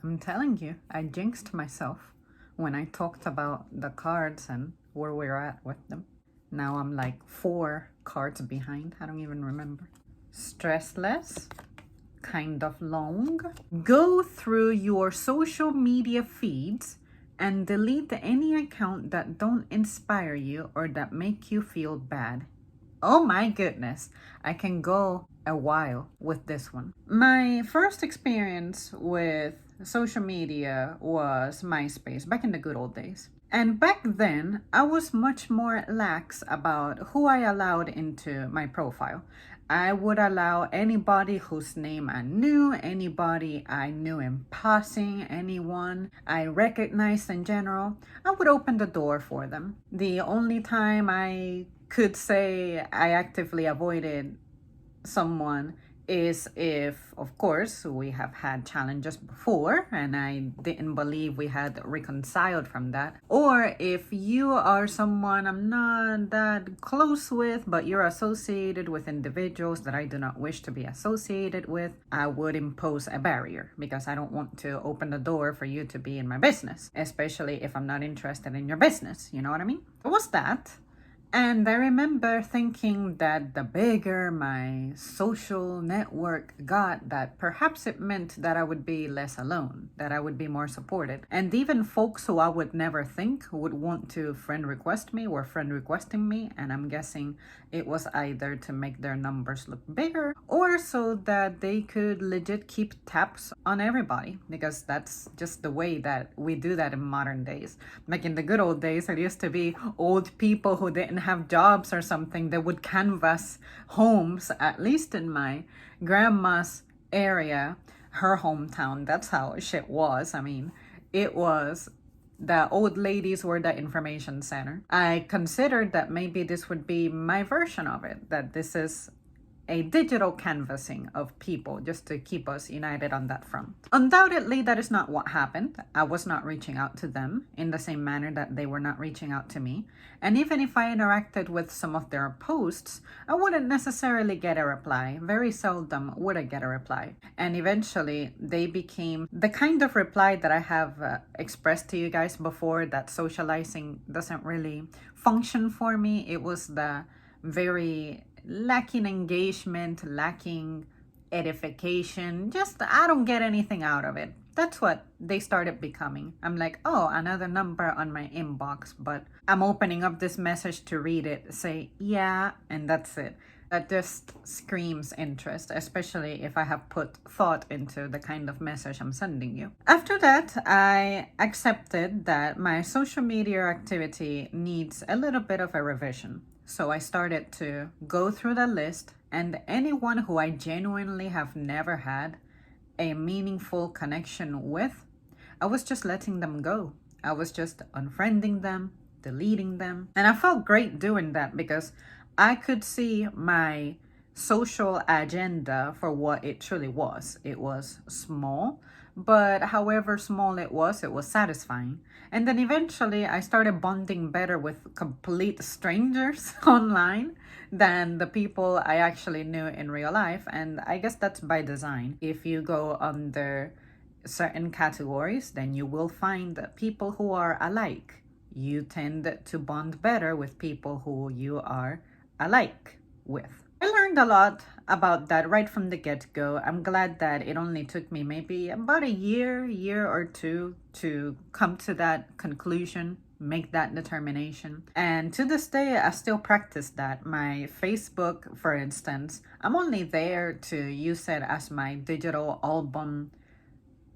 I'm telling you, I jinxed myself when I talked about the cards and where we're at with them. Now I'm like 4 cards behind. I don't even remember. Stressless, kind of long. Go through your social media feeds and delete any account that don't inspire you or that make you feel bad. Oh my goodness, I can go a while with this one. My first experience with social media was MySpace back in the good old days. And back then, I was much more lax about who I allowed into my profile. I would allow anybody whose name I knew, anybody I knew in passing, anyone I recognized in general. I would open the door for them. The only time I could say I actively avoided someone is if, of course, we have had challenges before and I didn't believe we had reconciled from that. Or if you are someone I'm not that close with, but you're associated with individuals that I do not wish to be associated with, I would impose a barrier because I don't want to open the door for you to be in my business, especially if I'm not interested in your business. You know what I mean? It was that. And I remember thinking that the bigger my social network got, that perhaps it meant that I would be less alone, that I would be more supported. And even folks who I would never think would want to friend request me were friend requesting me. And I'm guessing it was either to make their numbers look bigger or so that they could legit keep tabs on everybody, because that's just the way that we do that in modern days. Like in the good old days, it used to be old people who didn't have jobs or something that would canvass homes, at least in my grandma's area, her hometown. That's how shit was. I mean, it was the old ladies were the information center. I considered that maybe this would be my version of it, that this is a digital canvassing of people just to keep us united on that front. Undoubtedly, that is not what happened. I was not reaching out to them in the same manner that they were not reaching out to me. And even if I interacted with some of their posts, I wouldn't necessarily get a reply. Very seldom would I get a reply. And eventually, they became the kind of reply that I have expressed to you guys before, that socializing doesn't really function for me. It was the very lacking engagement, lacking edification. Just, I don't get anything out of it. That's what they started becoming. I'm like, oh, another number on my inbox, but I'm opening up this message to read it, say, yeah, and that's it. That just screams interest, especially if I have put thought into the kind of message I'm sending you. After that, I accepted that my social media activity needs a little bit of a revision. So I started to go through the list, and anyone who I genuinely have never had a meaningful connection with, I was just letting them go. I was just unfriending them, deleting them. And I felt great doing that because I could see my social agenda for what it truly was. It was small, but however small it was satisfying. And then eventually I started bonding better with complete strangers online than the people I actually knew in real life. And I guess that's by design. If you go under certain categories, then you will find people who are alike. You tend to bond better with people who you are alike with. I learned a lot about that right from the get-go. I'm glad that it only took me maybe about a year or two to come to that conclusion, make that determination. And to this day, I still practice that. My Facebook, for instance, I'm only there to use it as my digital album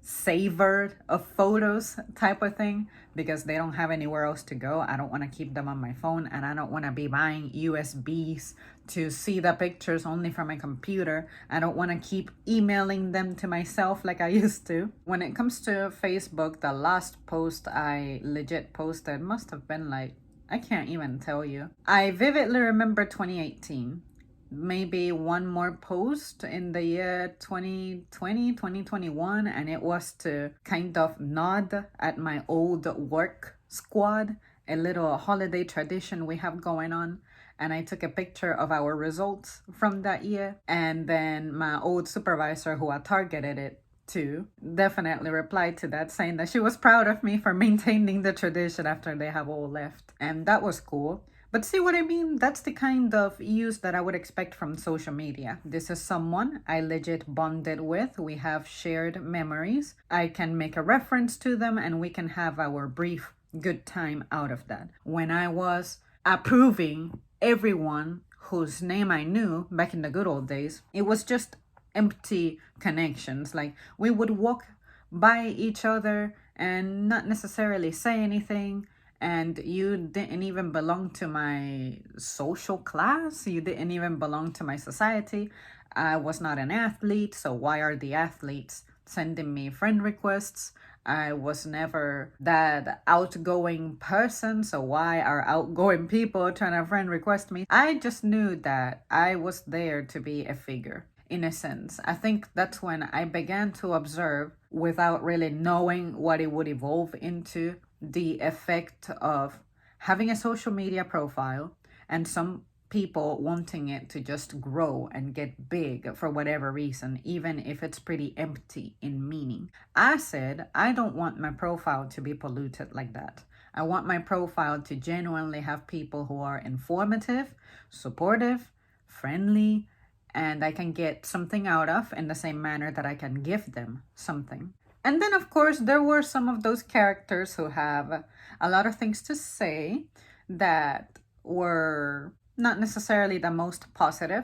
saver of photos type of thing, because they don't have anywhere else to go. I don't want to keep them on my phone, and I don't want to be buying USBs to see the pictures only from my computer. I don't want to keep emailing them to myself like I used to. When it comes to Facebook, the last post I legit posted must have been like, I can't even tell you. I vividly remember 2018. Maybe one more post in the year 2020, 2021, and it was to kind of nod at my old work squad, a little holiday tradition we have going on. And I took a picture of our results from that year, and then my old supervisor who I targeted it too, definitely replied to that, saying that she was proud of me for maintaining the tradition after they have all left. And that was cool. But see what I mean? That's the kind of use that I would expect from social media. This is someone I legit bonded with. We have shared memories. I can make a reference to them and we can have our brief good time out of that. When I was approving everyone whose name I knew back in the good old days, it was just empty connections. Like we would walk by each other and not necessarily say anything, and you didn't even belong to my social class, you didn't even belong to my society. I was not an athlete, so why are the athletes sending me friend requests? I was never that outgoing person, so why are outgoing people trying to friend request me? I just knew that I was there to be a figure. In a sense, I think that's when I began to observe, without really knowing what it would evolve into, the effect of having a social media profile and some people wanting it to just grow and get big for whatever reason, even if it's pretty empty in meaning. I said, I don't want my profile to be polluted like that. I want my profile to genuinely have people who are informative, supportive, friendly, and I can get something out of in the same manner that I can give them something. And then, of course, there were some of those characters who have a lot of things to say that were not necessarily the most positive.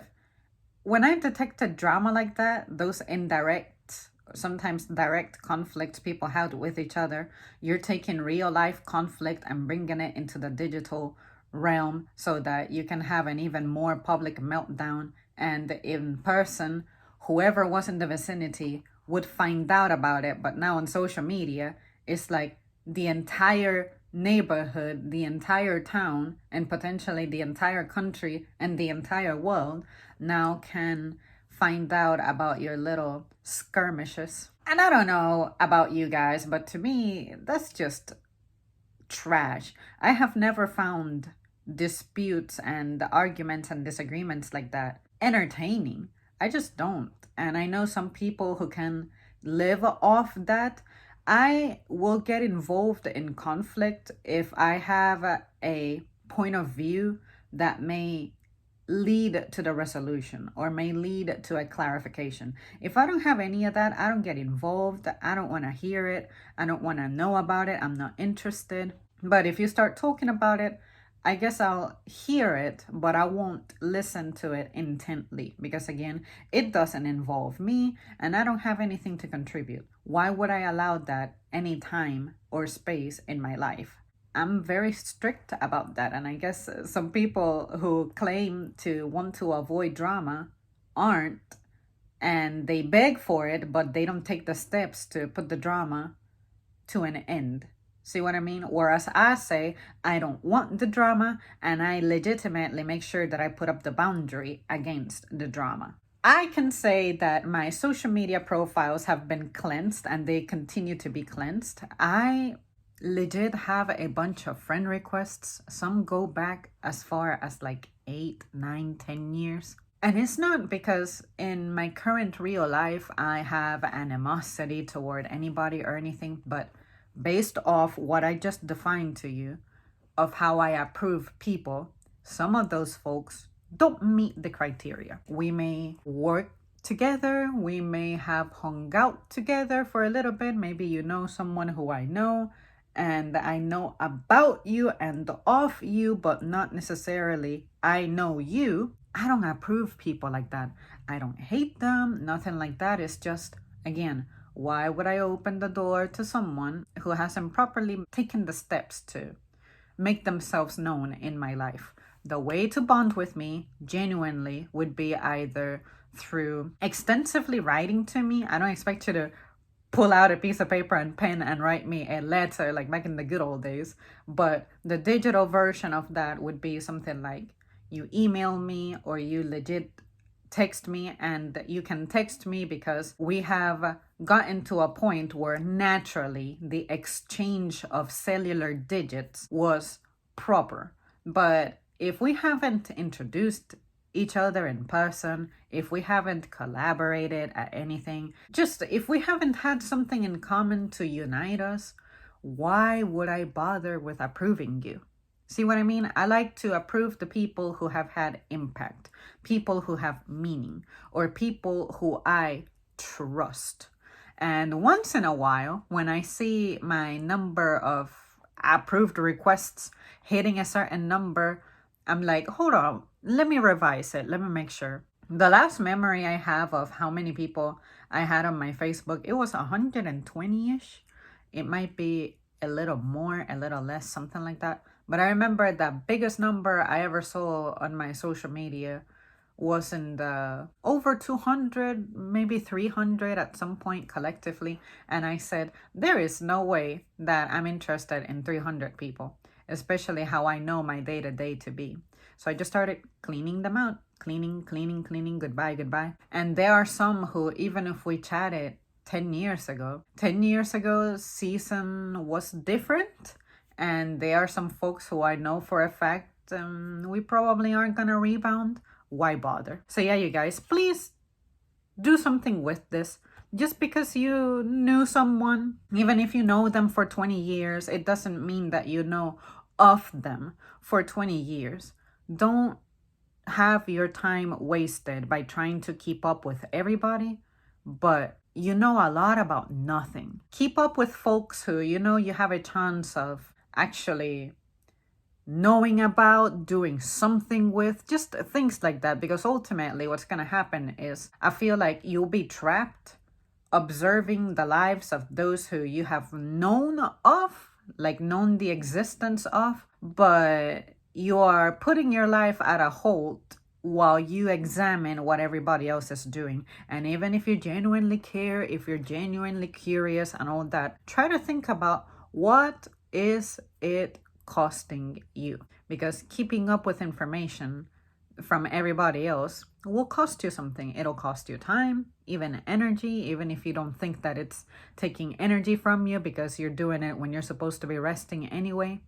When I detected drama like that, those indirect, sometimes direct conflicts people had with each other, you're taking real life conflict and bringing it into the digital realm so that you can have an even more public meltdown. And in person, whoever was in the vicinity would find out about it. But now on social media, it's like the entire neighborhood, the entire town, and potentially the entire country and the entire world now can find out about your little skirmishes. And I don't know about you guys, but to me, that's just trash. I have never found disputes and arguments and disagreements like that entertaining. I just don't. And I know some people who can live off that. I will get involved in conflict if I have a point of view that may lead to the resolution or may lead to a clarification. If I don't have any of that, I don't get involved. I don't want to hear it. I don't want to know about it. I'm not interested. But if you start talking about it, I guess I'll hear it, but I won't listen to it intently because, again, it doesn't involve me and I don't have anything to contribute. Why would I allow that any time or space in my life? I'm very strict about that. And I guess some people who claim to want to avoid drama aren't, and they beg for it, but they don't take the steps to put the drama to an end. See what I mean? Whereas I say, I don't want the drama, and I legitimately make sure that I put up the boundary against the drama. I can say that my social media profiles have been cleansed and they continue to be cleansed. I legit have a bunch of friend requests. Some go back as far as like 8, 9, 10 years. And it's not because in my current real life I have animosity toward anybody or anything, but based off what I just defined to you of how I approve people, some of those folks don't meet the criteria. We may work together, we may have hung out together for a little bit. Maybe you know someone who I know, and I know about you and of you, but not necessarily I know you. I don't approve people like that. I don't hate them, nothing like that. It's just, again, why would I open the door to someone who hasn't properly taken the steps to make themselves known in my life? The way to bond with me genuinely would be either through extensively writing to me. I don't expect you to pull out a piece of paper and pen and write me a letter like back in the good old days. But the digital version of that would be something like you email me or you legit text me, and you can text me because we have gotten to a point where naturally the exchange of cellular digits was proper. But if we haven't introduced each other in person, if we haven't collaborated at anything, just if we haven't had something in common to unite us, why would I bother with approving you? See what I mean? I like to approve the people who have had impact, people who have meaning, or people who I trust. And once in a while, when I see my number of approved requests hitting a certain number, I'm like, hold on, let me revise it. Let me make sure. The last memory I have of how many people I had on my Facebook, it was 120-ish. It might be a little more, a little less, something like that. But I remember the biggest number I ever saw on my social media was in the over 200, maybe 300 at some point collectively. And I said, there is no way that I'm interested in 300 people, especially how I know my day-to-day to be. So I just started cleaning them out, cleaning, goodbye. And there are some who, even if we chatted 10 years ago, season was different. And there are some folks who I know for a fact we probably aren't gonna rebound. Why bother? So yeah, you guys, please do something with this. Just because you knew someone, even if you know them for 20 years, it doesn't mean that you know of them for 20 years. Don't have your time wasted by trying to keep up with everybody, but you know a lot about nothing. Keep up with folks who you know you have a chance of actually knowing about, doing something with, just things like that. Because ultimately what's going to happen is I feel like you'll be trapped observing the lives of those who you have known of, like known the existence of, but you are putting your life at a halt while you examine what everybody else is doing. And even if you genuinely care, if you're genuinely curious and all that, try to think about what is it costing you, because keeping up with information from everybody else will cost you something. It'll cost you time, even energy, even if you don't think that it's taking energy from you because you're doing it when you're supposed to be resting anyway.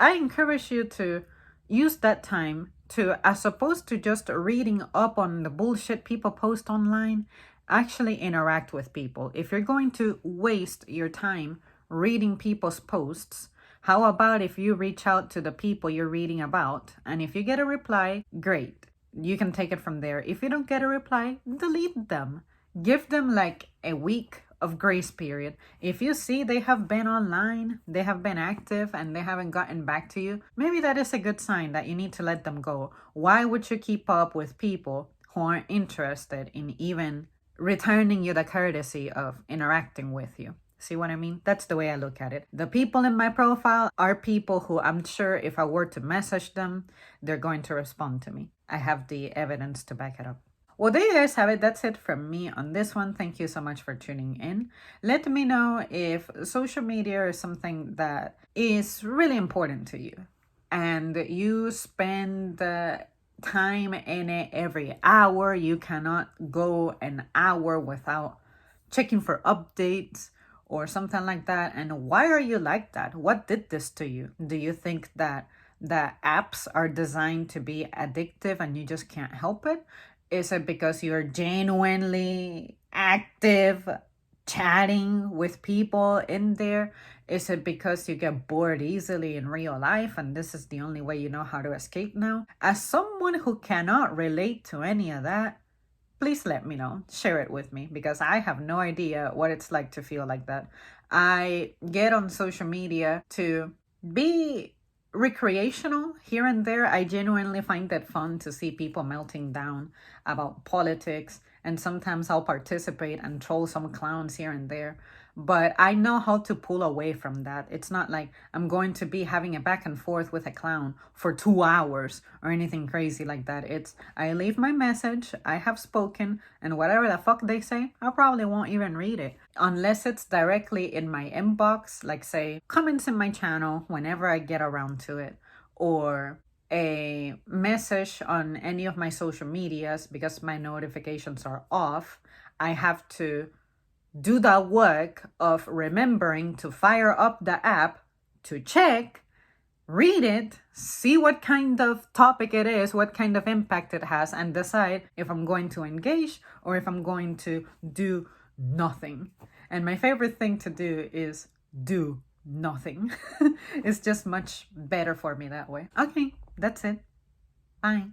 I encourage you to use that time to, as opposed to just reading up on the bullshit people post online, actually interact with people. If you're going to waste your time reading people's posts, how about if you reach out to the people you're reading about, and if you get a reply, great. You can take it from there. If you don't get a reply, delete them. Give them like a week of grace period. If you see they have been online, they have been active, and they haven't gotten back to you, maybe that is a good sign that you need to let them go. Why would you keep up with people who aren't interested in even returning you the courtesy of interacting with you? See what I mean? That's the way I look at it. The people in my profile are people who I'm sure if I were to message them, they're going to respond to me. I have the evidence to back it up. Well, there you guys have it. That's it from me on this one. Thank you so much for tuning in. Let me know if social media is something that is really important to you and you spend time in it every hour. You cannot go an hour without checking for updates or something like that. And why are you like that? What did this to you? Do you think that the apps are designed to be addictive and you just can't help it? Is it because you're genuinely active chatting with people in there? Is it because you get bored easily in real life and this is the only way you know how to escape now? As someone who cannot relate to any of that, please let me know. Share it with me, because I have no idea what it's like to feel like that. I get on social media to be recreational here and there. I genuinely find it fun to see people melting down about politics, and sometimes I'll participate and troll some clowns here and there. But I know how to pull away from that. It's not like I'm going to be having a back and forth with a clown for 2 hours or anything crazy like that. It's, I leave my message, I have spoken, and whatever the fuck they say, I probably won't even read it. Unless it's directly in my inbox, like say, comments in my channel whenever I get around to it, or a message on any of my social medias, because my notifications are off. I have to do that work of remembering to fire up the app to check read it, see what kind of topic it is, what kind of impact it has, and decide if I'm going to engage or if I'm going to do nothing. And my favorite thing to do is do nothing. It's just much better for me that way. Okay, that's it. Bye.